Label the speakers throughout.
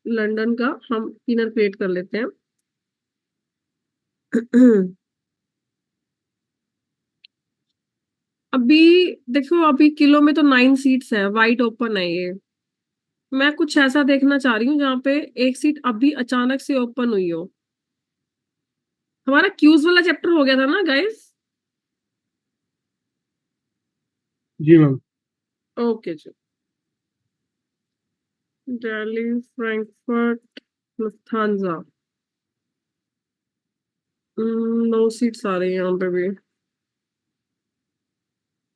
Speaker 1: London का हम पिनर create कर लेते हैं। अभी देखो, अभी किलो में तो 9 सीट्स है, वाइड ओपन है ये। मैं कुछ ऐसा देखना चाह रही हूँ जहाँ पे एक सीट अभी अचानक से ओपन हुई हो। हमारा क्यूज वाला चैप्टर हो गया था ना गाइस?
Speaker 2: जी मैम।
Speaker 1: ओके जी। दिल्ली, फ्रैंकफर्ट, लुफ्थांजा। 9 सीट्स आ रही है यहाँ पे भी।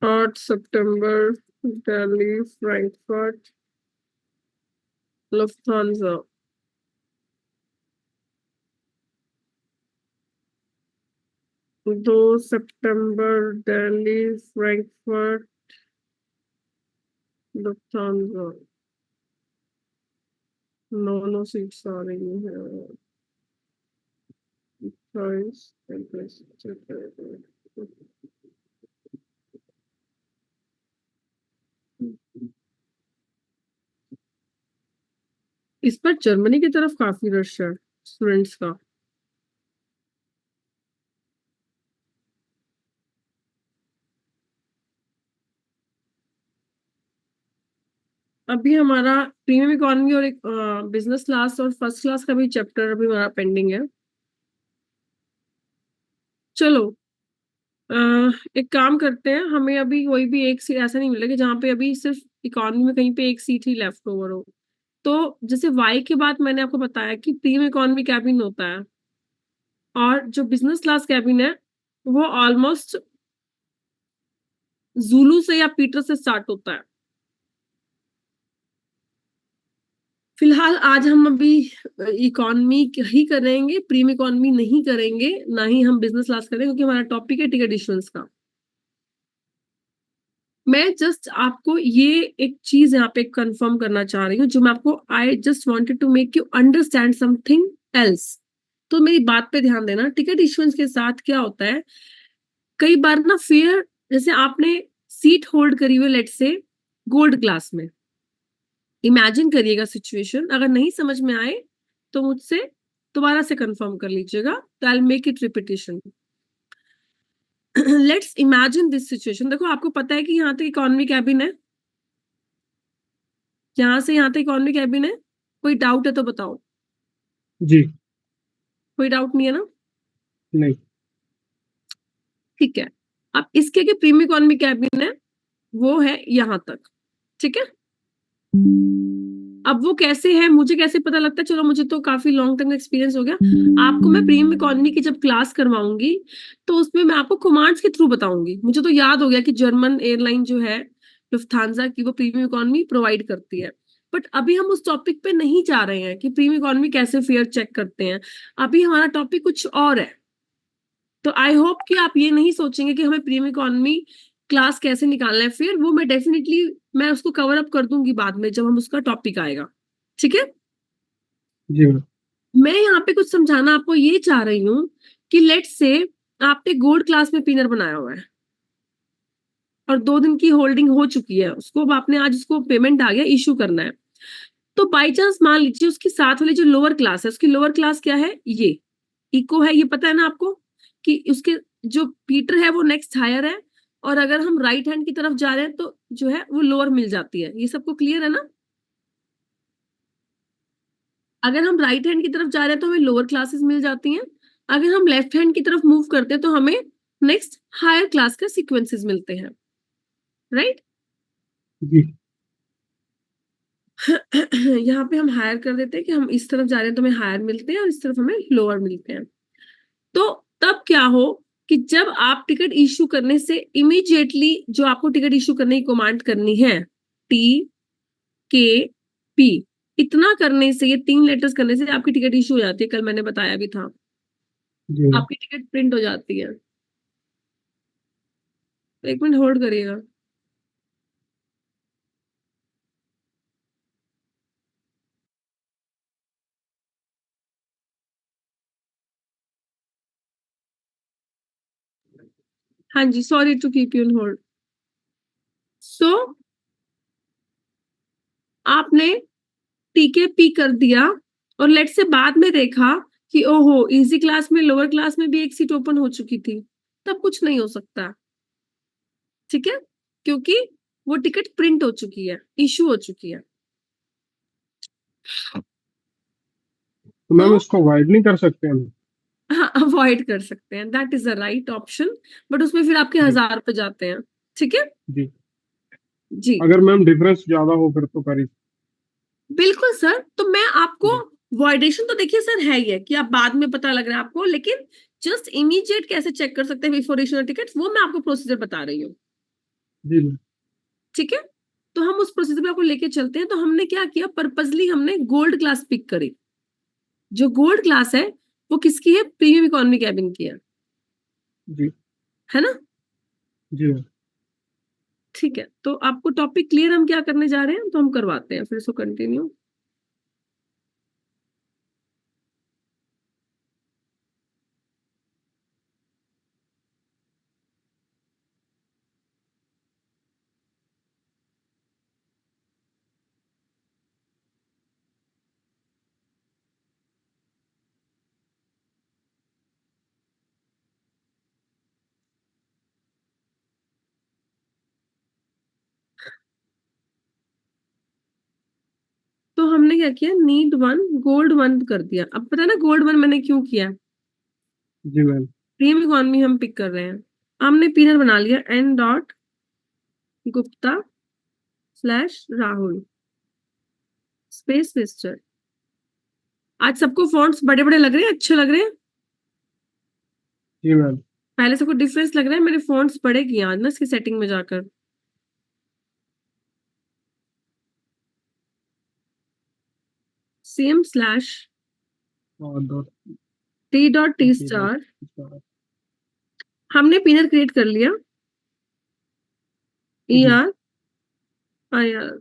Speaker 1: 8 सितंबर, दिल्ली, फ्रैंकफर्ट, लुफ्थांजा। 2 सितंबर, दिल्ली, फ्रैंकफर्ट, लुफ्थांजा। 9 सीट्स आ रही है। 28, 29, 30। इस पर जर्मनी की तरफ काफी रश है स्टूडेंट्स का। अभी हमारा प्रीमियम इकोनॉमी और एक बिजनेस क्लास और फर्स्ट क्लास का भी चैप्टर अभी हमारा पेंडिंग है। चलो, अ, एक काम करते हैं, हमें अभी कोई भी एक सीट ऐसा नहीं मिलेगा जहाँ पे अभी सिर्फ इकोनॉमी में कहीं पे एक सीट ही लेफ्ट ओवर हो। तो जैसे वाई के बाद मैंने आपको बताया कि प्रीमियम इकोनॉमी कैबिन होता है, और जो बिजनेस क्लास कैबिन है वो ऑलमोस्ट जूलू से या पीटर से स्टार्ट होता है। फिलहाल आज हम अभी इकोनॉमी ही करेंगे, प्रीमियम इकोनॉमी नहीं करेंगे, ना ही हम बिजनेस क्लास करेंगे, क्योंकि हमारा टॉपिक है टिकट इश्यूएंस का। मैं जस्ट आपको ये एक चीज यहाँ पे कंफर्म करना चाह रही हूँ, जो मैं आपको I just wanted to make you understand something else. तो मेरी बात पे ध्यान देना। टिकट इश्यूएंस के साथ क्या होता है, कई बार ना फेयर, जैसे आपने सीट होल्ड करी हुई लेट से गोल्ड क्लास में, इमेजिन करिएगा सिचुएशन। अगर नहीं समझ में आए तो मुझसे दोबारा से कंफर्म कर लीजिएगा, तो I make it repetition. Let's imagine this situation. देखो, आपको पता है कि यहाँ तक इकोनॉमी कैबिन है, यहाँ से यहाँ तक इकोनॉमी कैबिन है। कोई डाउट है तो बताओ।
Speaker 2: जी।
Speaker 1: कोई डाउट नहीं है ना?
Speaker 2: नहीं।
Speaker 1: ठीक है। अब इसके आगे प्रीमियम इकोनॉमी कैबिन है, वो है यहाँ तक। ठीक है। अब वो कैसे है, मुझे कैसे पता लगता है? चलो, मुझे तो काफी लॉन्ग टर्म एक्सपीरियंस हो गया। आपको मैं प्रीमियम इकोनॉमी की जब क्लास करवाऊंगी तो उसमें मैं आपको कमांड्स के थ्रू बताऊंगी। मुझे तो याद हो गया कि जर्मन एयरलाइन जो है लुफ्थांसा की, वो प्रीमियम इकोनॉमी प्रोवाइड करती है। बट अभी हम उस टॉपिक पे नहीं जा रहे हैं कि प्रीमियम इकोनॉमी कैसे फेयर चेक करते हैं। अभी हमारा टॉपिक कुछ और है। तो आई होप कि आप ये नहीं सोचेंगे कि हमें प्रीमियम इकोनॉमी क्लास कैसे निकालना है, फिर वो मैं डेफिनेटली मैं उसको कवर अप कर दूंगी बाद में जब हम उसका टॉपिक आएगा। ठीक है।
Speaker 2: जी मैम।
Speaker 1: मैं यहाँ पे कुछ समझाना आपको ये चाह रही हूँ कि लेट से आपने गोल्ड क्लास में पिनर बनाया हुआ है और 2 दिन की होल्डिंग हो चुकी है उसको, अब आपने आज उसको पेमेंट आ गया, इशू करना है। तो बाई चांस मान लीजिए उसकी साथ वाली जो लोअर क्लास है, उसकी लोअर क्लास क्या है, ये इको है, ये पता है ना आपको कि उसके जो पीटर है वो नेक्स्ट हायर है, और अगर हम राइट हैंड की तरफ जा रहे हैं तो जो है वो लोअर मिल जाती है। ये सबको क्लियर है ना? अगर हम राइट हैंड की तरफ जा रहे हैं तो हमें लोअर क्लासेस मिल जाती हैं, अगर हम लेफ्ट हैंड की तरफ मूव करते हैं तो हमें नेक्स्ट हायर क्लास का सीक्वेंसेस मिलते हैं। राइट।
Speaker 2: जी।
Speaker 1: यहाँ पे हम हायर कर देते हैं कि हम इस तरफ जा रहे हैं तो हमें हायर मिलते हैं और इस तरफ हमें लोअर मिलते हैं। तो तब क्या हो कि जब आप टिकट इशू करने से इमीडिएटली जो आपको टिकट इशू करने की कमांड करनी है, TKP, इतना करने से, ये 3 लेटर्स करने से आपकी टिकट इशू हो जाती है। कल मैंने बताया भी था,
Speaker 2: जी मैम।
Speaker 1: आपकी टिकट प्रिंट हो जाती है। तो 1 मिनट होल्ड करिएगा। हाँ जी, sorry to keep you on hold. So आपने टीके पी कर दिया और लेट से बाद में देखा कि ओहो इजी क्लास में लोअर क्लास में भी एक सीट ओपन हो चुकी थी, तब कुछ नहीं हो सकता, ठीक है, क्योंकि वो टिकट प्रिंट हो चुकी है, इशू हो चुकी है।
Speaker 2: तो मैम
Speaker 1: तो
Speaker 2: इसको अवॉइड नहीं कर सकते हम?
Speaker 1: हाँ अवॉइड कर सकते हैं, that is the right option, but उसमें फिर आपके
Speaker 2: जी
Speaker 1: 1000 पे जाते हैं, ठीक है
Speaker 2: जी।
Speaker 1: जी।
Speaker 2: अगर मैम डिफरेंस ज्यादा हो फिर तो करी।
Speaker 1: बिल्कुल सर, तो मैं आपको
Speaker 2: जी
Speaker 1: वॉइडेशन तो देखिए सर है ही है कि आप बाद में पता लग रहा है आपको, लेकिन जस्ट इमीडिएट कैसे चेक कर सकते हैं बिफोर इशू टिकट, वो मैं आपको प्रोसीजर बता रही हूँ,
Speaker 2: जी मैम।
Speaker 1: ठीक है। तो हम उस प्रोसीजर पे आपको लेके चलते हैं। तो हमने क्या किया, पर्पजली हमने गोल्ड क्लास पिक करी। जो गोल्ड क्लास है वो किसकी है, प्रीमियम इकोनॉमी कैबिन की
Speaker 2: जी
Speaker 1: है ना।
Speaker 2: जी मैम।
Speaker 1: ठीक है, तो आपको टॉपिक क्लियर हम क्या करने जा रहे हैं, तो हम करवाते हैं फिर इसको कंटिन्यू। तो हमने क्या किया, नीड वन गोल्ड वन कर दिया। अब पता है ना गोल्ड वन मैंने क्यों किया,
Speaker 2: जी मैम।
Speaker 1: प्रीमियम इकोनॉमी हम पिक कर रहे हैं। हमने पिनर बना लिया N dot Gupta slash Rahul space mister. आज सबको फॉन्ट्स बड़े बड़े लग रहे हैं, अच्छे लग रहे हैं,
Speaker 2: जी मैम।
Speaker 1: पहले से कोई डिफरेंस लग रहा है, मेरे फॉन्ट्स बड़े किए आज ना इसकी सेटिंग में जाकर। सेम स्लैश
Speaker 2: और दो।
Speaker 1: T dot T
Speaker 2: G
Speaker 1: star.
Speaker 2: Ma'am.
Speaker 1: हमने पिनर क्रिएट कर लिया, ई
Speaker 2: जी
Speaker 1: आर आई आर,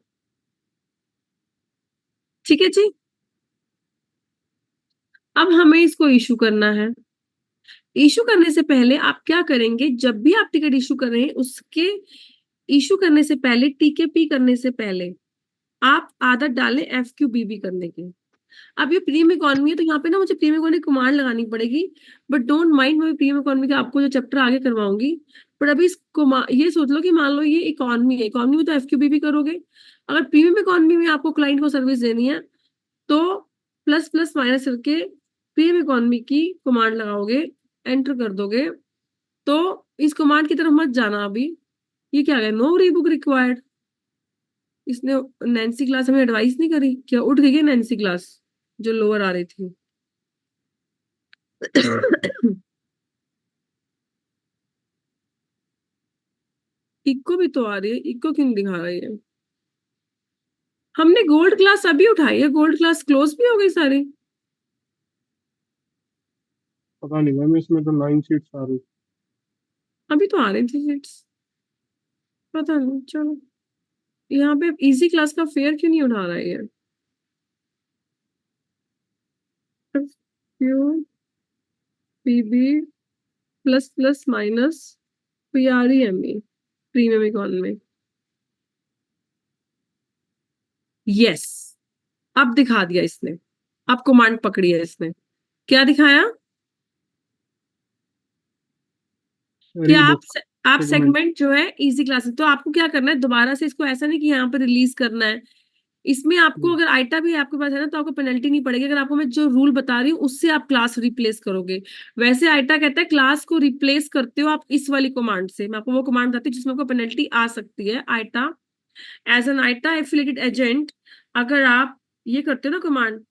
Speaker 1: ठीक है जी। अब हमें इसको इशू करना है। इशू करने से पहले आप क्या करेंगे, जब भी आप टिकट इशू कर रहे हैं उसके इशू करने से पहले, टीकेपी करने से पहले आप आदत डालें एफक्यूबीबी करने की। अब ये प्रीमियम इकोनॉमी है तो यहाँ पे ना मुझे प्रीमियम इकोनॉमी कमांड लगानी पड़ेगी, बट डोंट माइंड, मैं प्रीमियम इकोनॉमी का आपको जो चैप्टर आगे करवाऊंगी। पर अभी इसको ये सोच लो कि मान लो ये इकोनॉमी है, इकोनॉमी में तो एफक्यूबीबी करोगे। अगर प्रीमियम इकोनॉमी में आपको क्लाइंट को सर्विस देनी है तो प्लस प्लस माइनस करके प्रीमियम इकोनॉमी की कमांड लगाओगे, एंटर कर दोगे। तो इस कमांड की तरफ मत जाना अभी। ये क्या है, नो रीबुक रिक्वायर्ड। इसने नैन्सी क्लास हमें एडवाइस नहीं करी क्या, उठ गई है नैन्सी क्लास जो लोअर आ रही थी। इको भी तो आ रही है, इको क्यों नहीं दिखा रही है। हमने गोल्ड क्लास अभी उठाई है, गोल्ड क्लास क्लोज भी हो गई सारी।
Speaker 2: पता नहीं मैम, इसमें तो 9 सीट्स आ रही।
Speaker 1: अभी तो आ रही थी सीट्स, पता नहीं, चलो। यहाँ पे इजी क्लास का फेयर क्यों नहीं उठा रहा है ये। PB plus plus minus PREME premium economy, yes. अब दिखा दिया इसने, अब कमांड पकड़ी है इसने। क्या दिखाया कि
Speaker 2: रीबुक
Speaker 1: आप
Speaker 2: सेगमेंट।
Speaker 1: सेगमेंट जो है इजी क्लास, तो आपको क्या करना है दोबारा से इसको, ऐसा नहीं कि यहाँ पे रिलीज करना है। इसमें आपको अगर आइटा भी आपके पास है ना तो आपको पेनल्टी नहीं पड़ेगी, अगर आपको मैं जो रूल बता रही हूँ उससे आप क्लास रिप्लेस करोगे। वैसे आइटा कहता है क्लास को रिप्लेस करते हो आप इस वाली कमांड से। मैं आपको वो कमांड बताती हूँ जिसमें आपको पेनल्टी आ सकती है। IATA as an IATA affiliated agent, अगर आप ये करते हो ना कमांड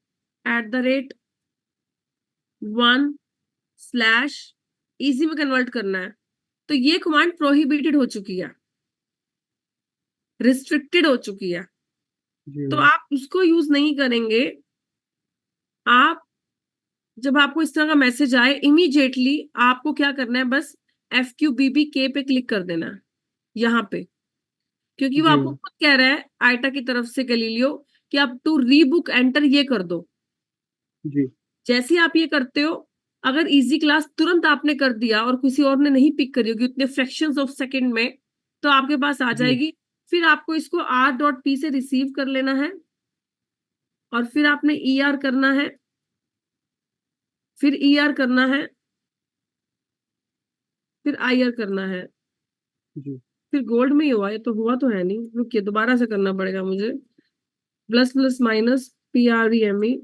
Speaker 1: @1 स्लैश इजी में कन्वर्ट करना है, तो ये कमांड प्रोहिबिटेड हो चुकी है, रिस्ट्रिक्टेड हो चुकी है।
Speaker 2: जी
Speaker 1: तो
Speaker 2: मैम।
Speaker 1: आप उसको यूज नहीं करेंगे। आप जब आपको इस तरह का मैसेज आए इमीडिएटली आपको क्या करना है, बस FQBBK पे क्लिक कर देना है यहाँ पे, क्योंकि वो
Speaker 2: जी
Speaker 1: आपको
Speaker 2: मैम।
Speaker 1: खुद कह रहा है आइटा की तरफ से गलीलियो कि आप टू रीबुक एंटर ये कर दो।
Speaker 2: जी
Speaker 1: जैसे ही आप ये करते हो, अगर इजी क्लास तुरंत आपने कर दिया और किसी और ने नहीं पिक करी होगी उतने फ्रैक्शंस ऑफ सेकंड में, तो आपके पास आ
Speaker 2: जी
Speaker 1: जाएगी। फिर आपको इसको R.P से रिसीव कर लेना है और फिर आपने ER करना है, फिर ER करना है, फिर IR करना है।
Speaker 2: जी
Speaker 1: फिर गोल्ड में ही हुआ, ये तो हुआ तो है नहीं, रुकिए दोबारा से करना पड़ेगा मुझे। Plus plus minus PREME,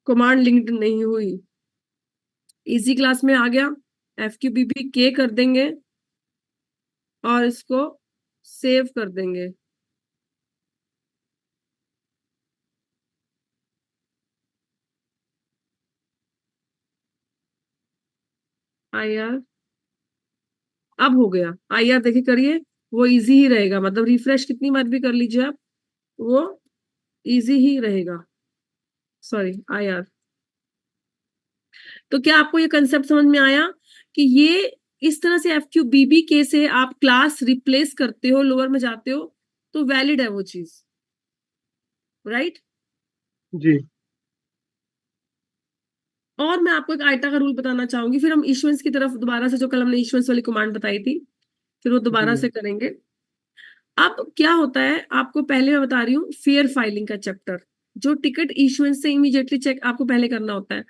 Speaker 1: command linked नहीं हुई। इजी क्लास में आ गया, FQBP कर देंगे और इसको सेव कर देंगे। IR अब हो गया। IR देखिए करिए, वो इजी ही रहेगा, मतलब रिफ्रेश कितनी बार भी कर लीजिए आप, वो इजी ही रहेगा। Sorry, IR। तो क्या आपको ये कंसेप्ट समझ में आया कि ये इस तरह से FQBB से आप क्लास रिप्लेस करते हो, लोअर में जाते हो, तो वैलिड है वो चीज, राइट?
Speaker 2: जी
Speaker 1: और मैं आपको एक आयता का रूल बताना चाहूंगी, फिर हम इश्यूएंस की तरफ दोबारा से, जो कल हमने इश्यूएंस वाली कमांड बताई थी, फिर वो दोबारा
Speaker 2: जी
Speaker 1: से करेंगे। अब क्या होता है, आपको पहले मैं बता रही हूँ फेयर फाइलिंग का चैप्टर, जो टिकट इश्यूएंस से इमीडिएटली चेक आपको पहले करना होता है।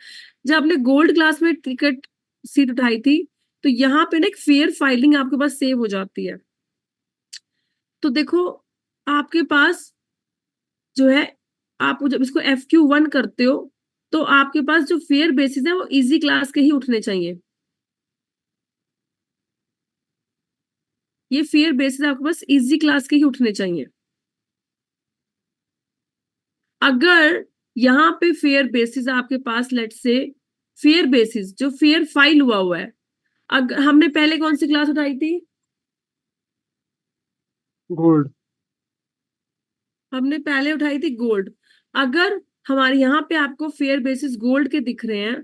Speaker 1: जब आपने गोल्ड क्लास में टिकट सीट उठाई थी, तो यहाँ पे ना एक फेयर फाइलिंग आपके पास सेव हो जाती है। तो देखो, आपके पास जो है, आप जब इसको FQ1 करते हो, तो आपके पास जो फेयर बेसिस है वो इजी क्लास के ही उठने चाहिए। ये फेयर बेसिस आपके पास इजी क्लास के ही उठने चाहिए। अगर यहाँ पे फेयर बेसिस आपके पास, लेट से फेयर बेसिस जो फेयर फाइल हुआ है, अगर हमने पहले कौन सी क्लास उठाई थी?
Speaker 2: गोल्ड।
Speaker 1: हमने पहले उठाई थी गोल्ड। अगर हमारे यहाँ पे आपको फेयर बेसिस गोल्ड के दिख रहे हैं,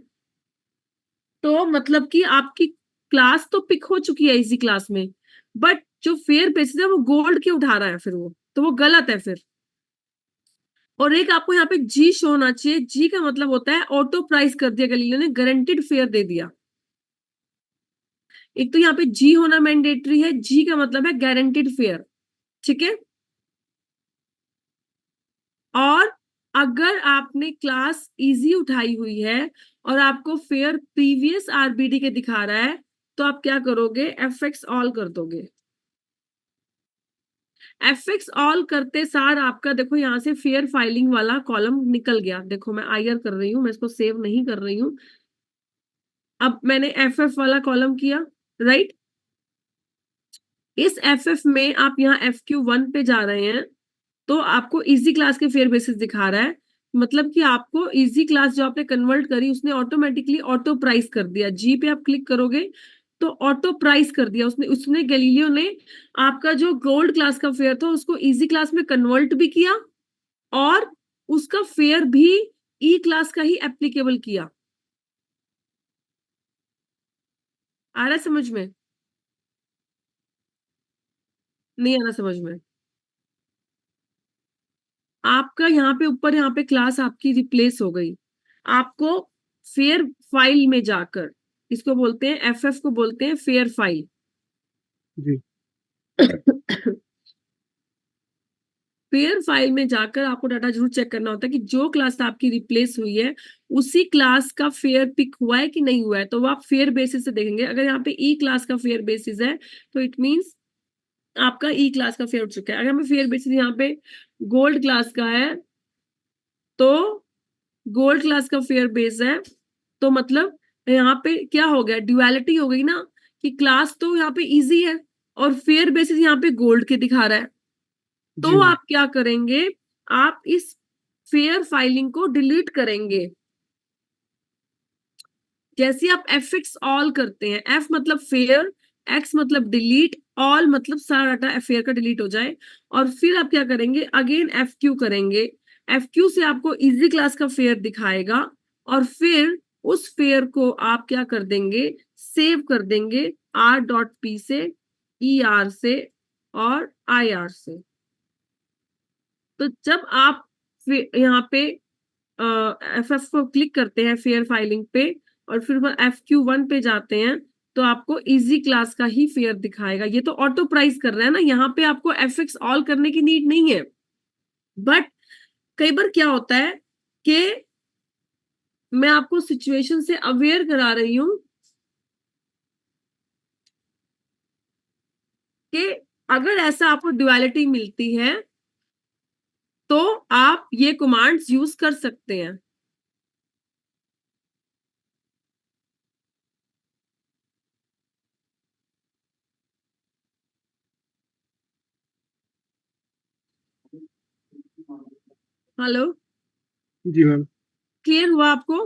Speaker 1: तो मतलब कि आपकी क्लास तो पिक हो चुकी है इसी क्लास में, बट जो फेयर बेसिस है वो गोल्ड के उठा रहा है, फिर वो तो वो गलत है फिर। और एक आपको यहाँ पे जी शो होना चाहिए। जी का मतलब होता है ऑटो प्राइस कर दिया गलीलियो ने, गारंटीड फेयर दे दिया। एक तो यहाँ पे जी होना मैंडेटरी है, जी का मतलब है गारंटीड फेयर, ठीक है? और अगर आपने क्लास इजी उठाई हुई है और आपको फेयर प्रीवियस RBD के दिखा रहा है, तो आप क्या करोगे, FX ऑल कर दोगे। FX ऑल करते सार आपका देखो यहाँ से फेयर फाइलिंग वाला कॉलम निकल गया। देखो मैं IR कर रही हूँ, मैं इसको सेव नहीं कर रही हूँ। अब मैंने FF वाला कॉलम किया, राइट? इस FF में आप यहाँ FQ1 पे जा रहे हैं, तो आपको इजी क्लास के फेयर बेसिस दिखा रहा है, मतलब कि आपको इजी क्लास जो आपने कन्वर्ट करी, उसने ऑटोमेटिकली ऑटो प्राइस कर दिया। जी पे आप क्लिक करोगे तो ऑटो प्राइस कर दिया उसने। उसने गैलीलियो ने आपका जो गोल्ड क्लास का फेयर था उसको इजी क्लास में कन्वर्ट भी किया, और उसका फेयर भी ई क्लास का ही एप्लीकेबल किया। आ रहा है समझ में? नहीं आ रहा समझ में? आपका यहाँ पे ऊपर, यहाँ पे क्लास आपकी रिप्लेस हो गई। आपको फेयर फाइल में जाकर, इसको बोलते हैं FF को बोलते हैं फेयर फाइल।
Speaker 2: जी
Speaker 1: फेयर फाइल में जाकर आपको डाटा जरूर चेक करना होता है कि जो क्लास आपकी रिप्लेस हुई है उसी क्लास का फेयर पिक हुआ है कि नहीं हुआ है। तो वो आप फेयर बेसिस से देखेंगे। अगर यहाँ पे ई क्लास का फेयर बेसिस है, तो इट मीन्स आपका ई क्लास का फेयर उठ चुका है। अगर हमें फेयर बेसिस यहाँ पे गोल्ड क्लास का है, तो गोल्ड क्लास का फेयर बेस है, तो मतलब यहाँ पे क्या हो गया, ड्युअलिटी हो गई ना, कि क्लास तो यहाँ पे इजी है और फेयर बेसिस यहाँ पे गोल्ड के दिखा रहा है।
Speaker 2: जी
Speaker 1: तो आप क्या करेंगे, आप इस फेयर फाइलिंग को डिलीट करेंगे। जैसे आप FX ऑल करते हैं, F मतलब फेयर, X मतलब डिलीट, ऑल मतलब सारा डाटा फेयर का डिलीट हो जाए, और फिर आप क्या करेंगे, अगेन FQ करेंगे। FQ से आपको इजी क्लास का फेयर दिखाएगा, और फिर उस फेयर को आप क्या कर देंगे, सेव कर देंगे R.P से, ER से और IR से। तो जब आप यहाँ पे FF को क्लिक करते हैं फेयर फाइलिंग पे, और फिर वो FQ1 पे जाते हैं, तो आपको इजी क्लास का ही फेयर दिखाएगा। ये तो ऑटो प्राइस कर रहा है ना, यहाँ पे आपको FX ऑल करने की नीड नहीं है। बट कई बार क्या होता है कि मैं आपको सिचुएशन से अवेयर करा रही हूं कि अगर ऐसा आपको ड्युअलिटी मिलती है तो आप ये कमांड्स यूज कर सकते हैं। हेलो,
Speaker 2: जी मैम।
Speaker 1: क्लियर हुआ आपको?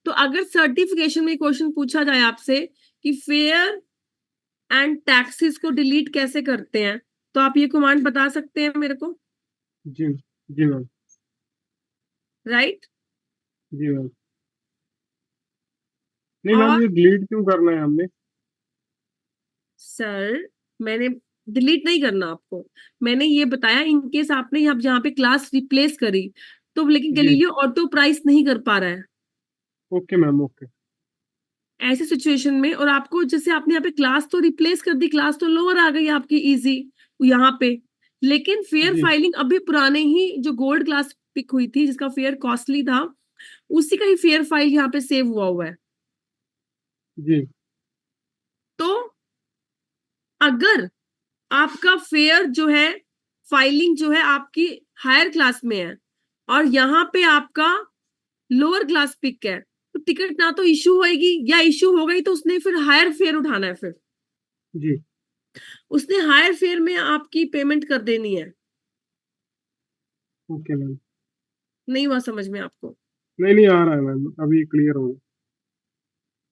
Speaker 1: तो अगर सर्टिफिकेशन में क्वेश्चन पूछा जाए आपसे कि फेयर एंड टैक्सेस को डिलीट कैसे करते हैं, तो आप ये कमांड बता सकते हैं मेरे को,
Speaker 2: जी जी मैम।
Speaker 1: राइट?
Speaker 2: जी मैम। नहीं मैम,
Speaker 1: और
Speaker 2: ये डिलीट क्यों करना है हमने?
Speaker 1: सर, मैंने डिलीट नहीं करना आपको, मैंने ये बताया इन केस आपने यहाँ पे क्लास रिप्लेस करी तो, लेकिन
Speaker 2: जी।
Speaker 1: गैलीलियो ऑटो प्राइस नहीं कर पा रहा है
Speaker 2: ओके मैम, ओके।
Speaker 1: ऐसी सिचुएशन में, और आपको जैसे आपने यहाँ पे क्लास तो रिप्लेस कर दी, क्लास तो लोअर आ गई आपकी इजी यहाँ पे, लेकिन फेयर
Speaker 2: जी
Speaker 1: फाइलिंग अभी पुराने ही जो गोल्ड क्लास पिक हुई थी जिसका फेयर कॉस्टली था, उसी का ही फेयर फाइल यहाँ पे सेव हुआ है।
Speaker 2: जी
Speaker 1: तो अगर आपका फेयर जो है फाइलिंग जो है आपकी हायर क्लास में है और यहाँ पे आपका लोअर क्लास पिक है, तो टिकट ना तो इशू होएगी, या इशू हो गई तो उसने फिर हायर फेयर उठाना है, फिर
Speaker 2: जी।
Speaker 1: उसने हायर फेयर में आपकी पेमेंट कर देनी है।
Speaker 2: Okay ma'am.
Speaker 1: नहीं हुआ समझ में आपको?
Speaker 2: नहीं नहीं, आ रहा है मैम, अभी क्लियर हो गया।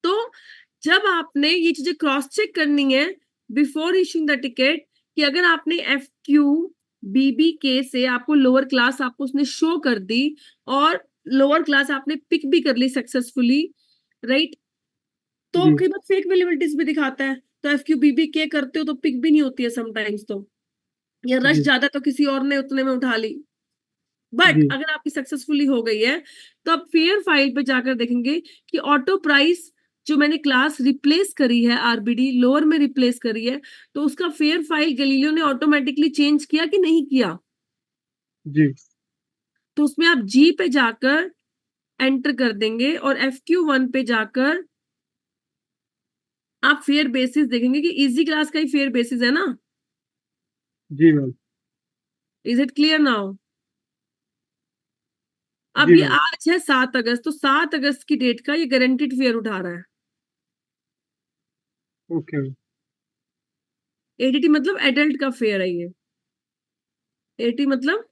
Speaker 1: तो जब आपने ये चीजें क्रॉस चेक करनी है बिफोर इशूइंग द टिकट, कि अगर आपने एफ क्यू बीबी के से आपको लोअर क्लास आपको उसने शो कर दी और लोअर क्लास आपने पिक भी कर ली सक्सेसफुली, राइट? तो
Speaker 2: जी
Speaker 1: कई बार फेक अवेलेबिलिटीज भी दिखाता है, तो एफ क्यू बीबी के करते हो तो पिक भी नहीं होती है समटाइम्स, तो या रश
Speaker 2: जी
Speaker 1: ज्यादा तो किसी और ने उतने में उठा ली। बट
Speaker 2: जी
Speaker 1: अगर आपकी सक्सेसफुली हो गई है तो आप फेयर फाइल पे जाकर देखेंगे कि ऑटो प्राइस जो मैंने क्लास रिप्लेस करी है आरबीडी लोअर में रिप्लेस करी है, तो उसका फेयर फाइल गैलीलियो ने ऑटोमेटिकली चेंज किया कि नहीं किया।
Speaker 2: जी
Speaker 1: तो उसमें आप जी पे जाकर एंटर कर देंगे और एफ क्यू वन पे जाकर आप फेयर बेसिस देखेंगे कि इजी क्लास का ही फेयर बेसिस है ना।
Speaker 2: जी ma'am.
Speaker 1: Is it clear now? अब
Speaker 2: जी
Speaker 1: ये
Speaker 2: मैम।
Speaker 1: आज है 7 अगस्त, तो 7 अगस्त की डेट का ये गारंटीड फेयर उठा रहा है।
Speaker 2: Okay ma'am.
Speaker 1: एडीटी मतलब एडल्ट का फेयर है ये, एटी मतलब,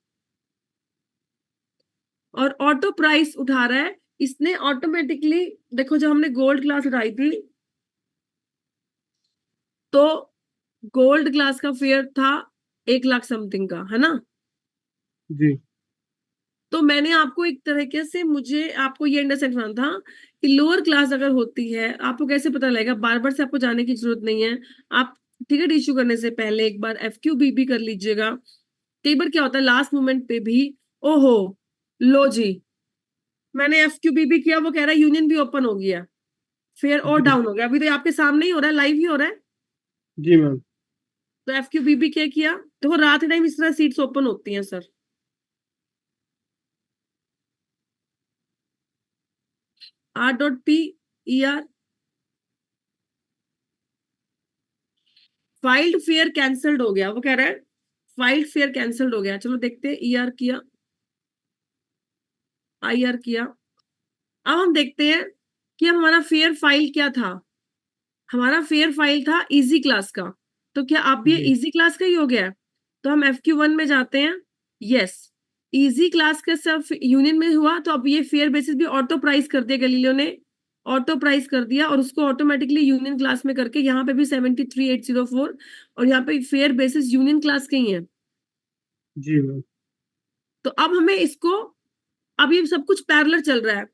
Speaker 1: और ऑटो प्राइस उठा रहा है इसने ऑटोमेटिकली। देखो जब हमने गोल्ड क्लास उठाई थी तो गोल्ड क्लास का फेयर था 1 लाख समथिंग का, है ना?
Speaker 2: जी
Speaker 1: तो मैंने आपको एक तरीके से, मुझे आपको ये अंडरस्टैंड करना था कि लोअर क्लास अगर होती है आपको कैसे पता लगेगा, बार बार से आपको जाने की जरूरत नहीं है। आप टिकट इश्यू करने से पहले एक बार एफ क्यू बी कर लीजिएगा। कई बार क्या होता है लास्ट मोमेंट पे भी, ओहो लो जी, मैंने एफ क्यू बी किया, वो कह रहा है यूनियन भी ओपन हो गया, फेयर और
Speaker 2: जी
Speaker 1: डाउन हो गया, अभी तो आपके सामने ही हो रहा है, लाइव ही हो रहा है।
Speaker 2: जी मैम।
Speaker 1: तो एफ क्यू बी क्या किया, देखो रात के टाइम इस तरह सीट्स ओपन होती हैं sir. R dot P E R, filed fair cancelled हो गया, वो कह रहा है फाइल्ड फेयर कैंसल्ड हो गया। चलो देखते हैं, ई आर किया, आई आर किया। अब हम देखते हैं कि हमारा फेयर फाइल क्या था। हमारा फेयर फाइल था इजी क्लास का, तो क्या अब ये
Speaker 2: जी
Speaker 1: इजी क्लास का ही हो गया? तो हम एफ क्यू वन में जाते हैं। यस, इजी क्लास का सब यूनियन में हुआ, तो अब ये फेयर बेसिस भी ऑटो प्राइस कर दिया गैलीलियो ने, ऑटो प्राइस कर दिया और उसको ऑटोमेटिकली यूनियन क्लास में करके यहाँ पे भी 73804, और यहाँ पे फेयर बेसिस यूनियन क्लास के ही है।
Speaker 2: जी मैम।
Speaker 1: तो अब हमें इसको, अब ये सब कुछ पैरेलल चल रहा है।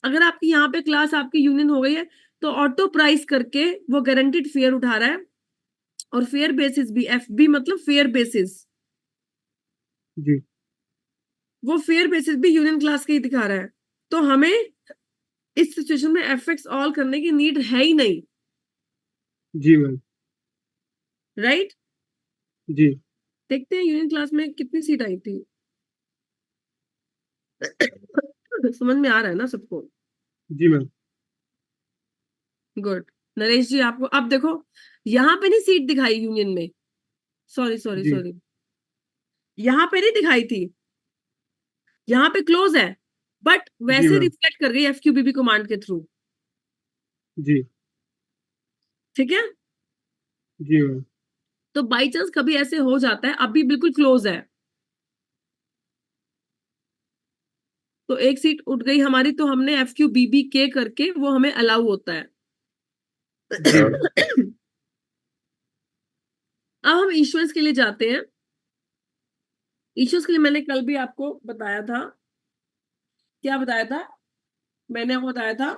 Speaker 1: अगर आपकी यहाँ पे क्लास आपकी यूनियन हो गई है तो ऑटो प्राइस करके वो गारंटीड फेयर उठा रहा है, और फेयर बेसिस भी, एफ बी मतलब फेयर बेसिस,
Speaker 2: जी
Speaker 1: वो फेयर बेसिस भी यूनियन क्लास के ही दिखा रहा है। तो हमें इस सिचुएशन में एफ एक्स ऑल करने की नीड है ही नहीं,
Speaker 2: जी मैम।
Speaker 1: राइट?
Speaker 2: जी
Speaker 1: देखते हैं यूनियन क्लास में कितनी सीट आई थी। समझ में आ रहा है ना सबको?
Speaker 2: जी मैम।
Speaker 1: गुड। नरेश जी आपको अब देखो, यहाँ पे नहीं सीट दिखाई यूनियन में, सॉरी सॉरी
Speaker 2: जी
Speaker 1: सॉरी, यहाँ पे नहीं दिखाई थी, यहाँ पे क्लोज है, बट
Speaker 2: जी
Speaker 1: वैसे
Speaker 2: मैम।
Speaker 1: रिफ्लेक्ट कर गई एफक्यूबीबी कमांड के थ्रू।
Speaker 2: जी
Speaker 1: ठीक है,
Speaker 2: जी मैम।
Speaker 1: तो बाई चांस कभी ऐसे हो जाता है, अभी बिल्कुल क्लोज है, तो एक सीट उठ गई हमारी, तो हमने एफ क्यू बी बी के करके वो हमें अलाउ होता है।
Speaker 2: जी मैम।
Speaker 1: अब हम इश्यूएंस के लिए जाते हैं। इश्यूज के लिए मैंने कल भी आपको बताया था, क्या बताया था? मैंने आपको बताया था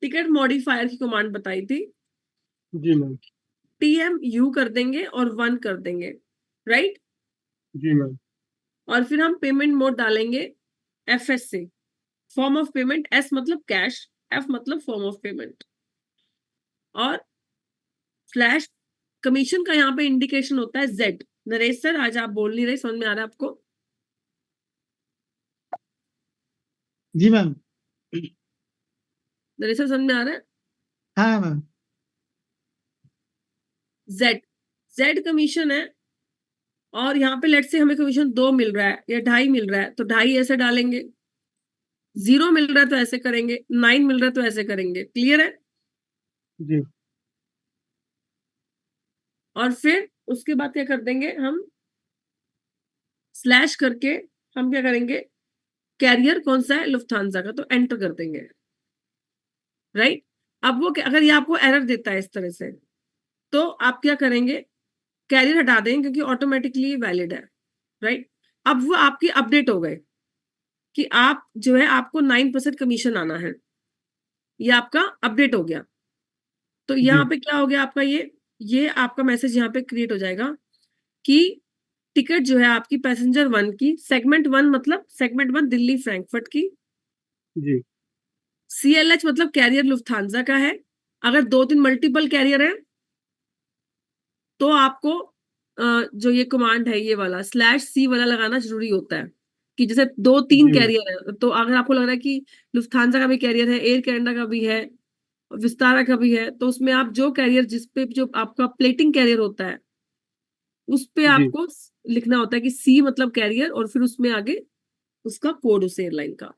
Speaker 1: टिकट मॉडिफायर की कमांड बताई थी,
Speaker 2: जी मैम।
Speaker 1: टीएम यू कर देंगे और 1 कर देंगे, राइट?
Speaker 2: जी मैम।
Speaker 1: और फिर हम पेमेंट मोड डालेंगे एफएस से, फॉर्म ऑफ पेमेंट, एस मतलब कैश, एफ मतलब फॉर्म ऑफ पेमेंट, और फ्लैश कमीशन का यहाँ पे इंडिकेशन होता है जेड। नरेश सर आज आप बोल नहीं रहे, समझ में आ रहा है आपको?
Speaker 3: जी मैम।
Speaker 1: नरेश सर समझ में आ रहा है?
Speaker 3: हाँ मैम।
Speaker 1: जेड, जेड कमीशन है, और यहाँ पे लेट से हमें कमीशन 2 मिल रहा है या 2.5 मिल रहा है, तो 2.5 ऐसे डालेंगे, 0 मिल रहा है तो ऐसे करेंगे, 9 मिल रहा है तो ऐसे करेंगे। क्लियर है?
Speaker 2: जी
Speaker 1: और फिर उसके बाद क्या कर देंगे हम, स्लैश करके हम क्या करेंगे, कैरियर कौन सा है, लुफ्थांसा का, तो एंटर कर देंगे, राइट? अब वो अगर ये आपको एरर देता है इस तरह से, तो आप क्या करेंगे, कैरियर हटा देंगे क्योंकि ऑटोमेटिकली वैलिड है, राइट? अब वो आपकी अपडेट हो गए कि आप जो है आपको 9% कमीशन आना है, ये आपका अपडेट हो गया। तो यहाँ
Speaker 2: जी
Speaker 1: पे क्या हो गया आपका, ये आपका मैसेज यहाँ पे क्रिएट हो जाएगा कि टिकट जो है आपकी पैसेंजर 1 की, सेगमेंट 1 मतलब सेगमेंट 1 दिल्ली फ्रैंकफर्ट की,
Speaker 2: जी
Speaker 1: CLH मतलब कैरियर लुफ्थांसा का है। अगर 2-3 मल्टीपल कैरियर है तो आपको जो ये कमांड है ये वाला /C वाला लगाना जरूरी होता है, कि जैसे 2-3
Speaker 2: जी मैम।
Speaker 1: कैरियर है, तो अगर आपको लग रहा है कि लुफ्थांसा का भी कैरियर है, एयर कनाडा का भी है, विस्तारा का भी है, तो उसमें आप जो कैरियर जिस पे जो आपका प्लेटिंग कैरियर होता है उस पे
Speaker 2: जी
Speaker 1: आपको लिखना होता है कि C मतलब कैरियर, और फिर उसमें आगे उसका कोड उस एयरलाइन का,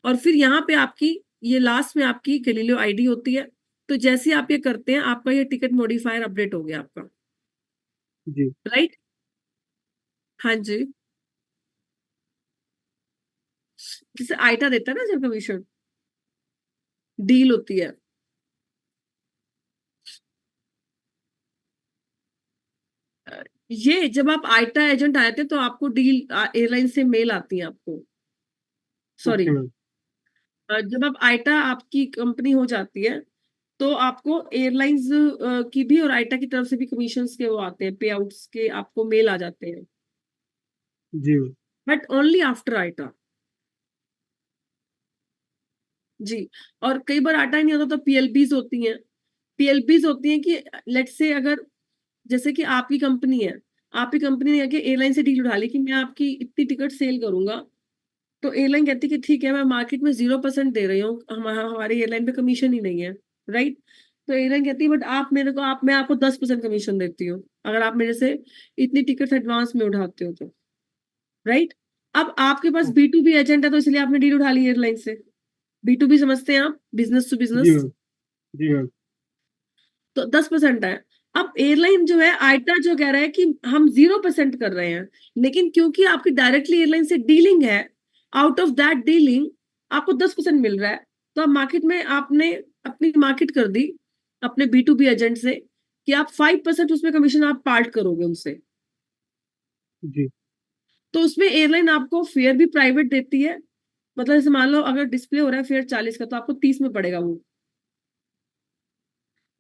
Speaker 1: और फिर यहाँ पे आपकी ये लास्ट में आपकी गैलीलियो आईडी होती है। तो जैसे आप ये करते हैं आपका ये टिकट मॉडिफायर अपडेट हो गया आपका,
Speaker 2: जी
Speaker 1: राइट? हाँ जी, जैसे आइटा देता है ना जब कमीशन डील होती है, ये जब आप आइटा एजेंट आए थे तो आपको डील एयरलाइन से मेल आती है आपको, सॉरी,
Speaker 2: ओके मैम।
Speaker 1: जब आप आइटा आपकी कंपनी हो जाती है तो आपको एयरलाइंस की भी और आइटा की तरफ से भी कमीशंस के वो आते हैं, पे आउट्स के आपको मेल आ जाते हैं,
Speaker 2: जी ma'am.
Speaker 1: But only after IATA. जी, और कई बार आटा ही नहीं होता तो पीएलबीज होती हैं, पीएलबीज होती हैं कि लेट से अगर जैसे कि आपकी कंपनी है, आपकी कंपनी ने आके एयरलाइन से डील उठा ली कि मैं आपकी इतनी टिकट सेल करूंगा, तो एयरलाइन कहती है कि ठीक है मैं मार्केट में 0% दे रही हूँ, हमारी एयरलाइन पे कमीशन ही नहीं है, राइट? तो एयरलाइन कहती है बट आप मेरे को मैं आपको 10% कमीशन देती हूँ अगर आप मेरे से इतनी टिकट एडवांस में उठाते हो तो, राइट? अब आपके पास बी टू बी एजेंट है तो इसलिए आपने डील उठा ली एयरलाइन से, बी टू बी समझते हैं आप, बिजनेस टू
Speaker 2: जी
Speaker 1: बिजनेस,
Speaker 2: मैम। जी मैम।
Speaker 1: तो 10% है। अब एयरलाइन जो है आइटा जो कह रहा है कि हम 0% कर रहे हैं, लेकिन क्योंकि आपकी डायरेक्टली एयरलाइन से डीलिंग है, आउट ऑफ दैट डीलिंग आपको 10% मिल रहा है, तो अब मार्केट में आपने अपनी मार्केट कर दी अपने बी टू बी एजेंट से कि आप 5% उसमें कमीशन आप पार्ट करोगे उनसे,
Speaker 2: जी
Speaker 1: तो उसमें एयरलाइन आपको फेयर भी प्राइवेट देती है, मतलब जैसे मान लो अगर डिस्प्ले हो रहा है फेयर 40 का तो आपको 30 में पड़ेगा वो,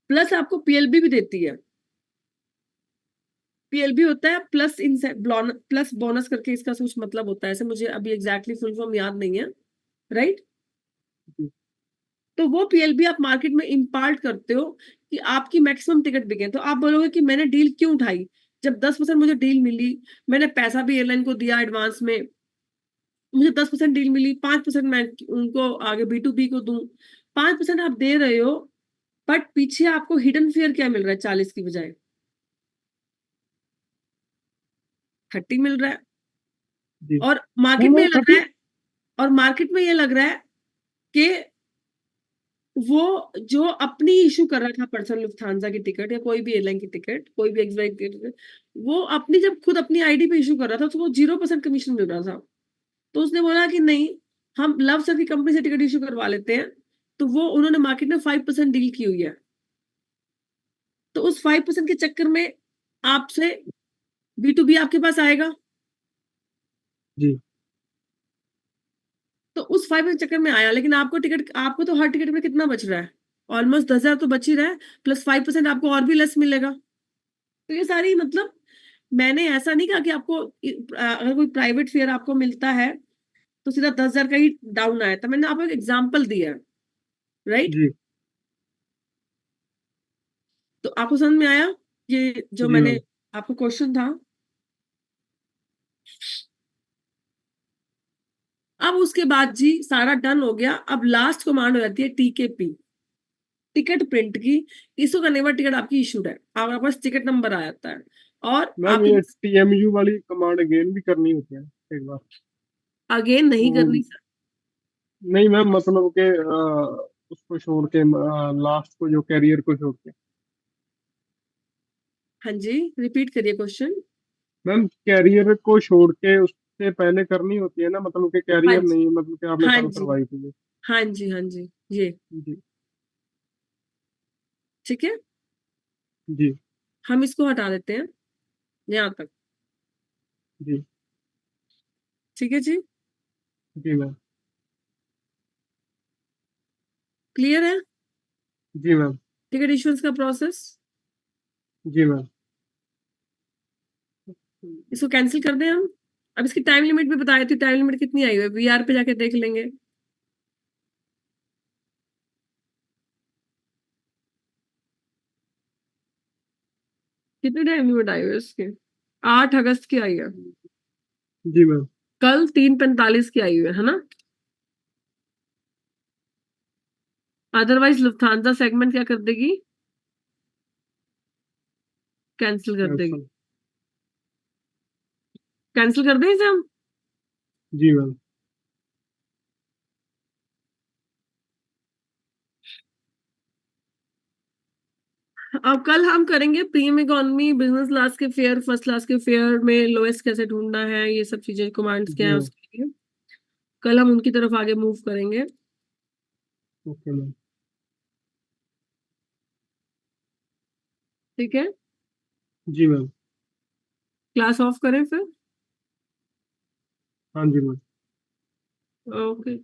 Speaker 1: प्लस आपको पीएलबी भी देती है, पीएलबी होता है प्लस बोनस करके इसका कुछ मतलब होता है, ऐसे मुझे अभी एग्जैक्टली फुल फॉर्म याद नहीं है, राइट?
Speaker 2: जी
Speaker 1: तो वो पीएलबी आप मार्केट में इम्पार्ट करते हो कि आपकी मैक्सिमम टिकट बिके, तो आप बोलोगे कि मैंने डील क्यों उठाई, जब 10% मुझे डील मिली, मैंने पैसा भी एयरलाइन को दिया एडवांस में, मुझे 10% डील मिली, 5% मैं उनको आगे B2B को दूं, 5% आप दे रहे हो, बट पीछे आपको हिडन फेयर क्या मिल रहा है 40 की बजाय 30 मिल रहा है।
Speaker 2: जी
Speaker 1: और मार्केट में ये लग रहा है, और मार्केट में ये लग रहा है कि वो जो अपनी इशू कर रहा था पर्सनल लुफ्थांसा की टिकट या कोई भी एयरलाइन की टिकट, कोई भी एक्सवाई की टिकट, वो अपनी जब खुद अपनी आईडी पे इशू कर रहा था तो वो 0% कमीशन मिल रहा था। तो उसने बोला कि नहीं, हम लव सर की कंपनी से टिकट इशू करवा लेते हैं। तो वो उन्होंने मार्केट में 5% डील की हुई है। तो उस 5% के चक्कर में आपसे B2B आपके पास आएगा।
Speaker 2: जी
Speaker 1: तो उस 5% चक्कर में आया, लेकिन आपको टिकट, आपको तो हर टिकट में कितना बच रहा है, ऑलमोस्ट 10,000 तो बच ही रहा है, प्लस 5% आपको और भी लेस मिलेगा। तो ये सारी मतलब, मैंने ऐसा नहीं कहा कि आपको अगर कोई प्राइवेट फेयर आपको मिलता है तो सीधा 10,000 का ही डाउन आया था। मैंने आपको एक एग्जाम्पल दिया, राइट?
Speaker 2: जी
Speaker 1: तो आपको समझ में आया ये जो
Speaker 2: जी
Speaker 1: मैंने
Speaker 2: मैम।
Speaker 1: आपको क्वेश्चन था? अब उसके बाद जी सारा डन हो गया। अब लास्ट कमांड हो जाती है TKP, टिकट प्रिंट की। इसको करने के बाद टिकट आपकी इशूड है, आपके पास टिकट नंबर आ जाता है। और
Speaker 2: मैम
Speaker 1: आप
Speaker 2: ये TMU वाली कमांड अगेन भी करनी होती है एक बार?
Speaker 1: अगेन नहीं
Speaker 2: वो
Speaker 1: करनी सर।
Speaker 2: नहीं मैम, मतलब के उसको छोड़ के, लास्ट को जो कैरियर को छोड़ के।
Speaker 1: हाँ जी, रिपीट करिए क्वेश्चन।
Speaker 2: मैम कैरियर को छोड़ के उससे पहले करनी होती है ना, मतलब कि
Speaker 1: हाँ
Speaker 2: कैरियर
Speaker 1: जी,
Speaker 2: नहीं, मतलब कि आपने
Speaker 1: हाँ
Speaker 2: कल
Speaker 1: जी,
Speaker 2: करवाई थी ये।
Speaker 1: हाँ जी, हाँ जी, ये
Speaker 2: जी
Speaker 1: ठीक है।
Speaker 2: जी
Speaker 1: हम इसको हटा देते हैं यहाँ तक।
Speaker 2: जी
Speaker 1: ठीक है जी,
Speaker 2: जी मैम।
Speaker 1: क्लियर है
Speaker 2: जी मैम।
Speaker 1: टिकट इश्यूएंस का प्रोसेस?
Speaker 2: जी मैम।
Speaker 1: इसको कैंसिल कर दें हम। अब इसकी टाइम लिमिट भी बता देती हूँ, टाइम लिमिट कितनी आई हुई है, VR पे जाके देख लेंगे कितनी टाइम लिमिट आई हुई है इसकी। 8 अगस्त की आई है,
Speaker 2: जी मैम।
Speaker 1: कल 3:45 की आई हुई है ना। अदरवाइज लुफ्थांसा सेगमेंट क्या कर देगी, कैंसिल कर देगी।
Speaker 2: कैंसल।
Speaker 1: कैंसिल कर दें इसे हम।
Speaker 2: जी मैम।
Speaker 1: अब कल हम करेंगे प्रीमियम इकोनॉमी, बिजनेस क्लास के फेयर, फर्स्ट क्लास के फेयर में लोएस्ट कैसे ढूंढना है, ये सब चीजें, कमांड्स क्या
Speaker 2: जी
Speaker 1: है
Speaker 2: मैम।
Speaker 1: उसके लिए कल हम उनकी तरफ आगे मूव करेंगे।
Speaker 2: Okay ma'am.
Speaker 1: ठीक है,
Speaker 2: जी मैम।
Speaker 1: क्लास ऑफ करें फिर।
Speaker 2: हाँ जी मैम।
Speaker 1: ओके।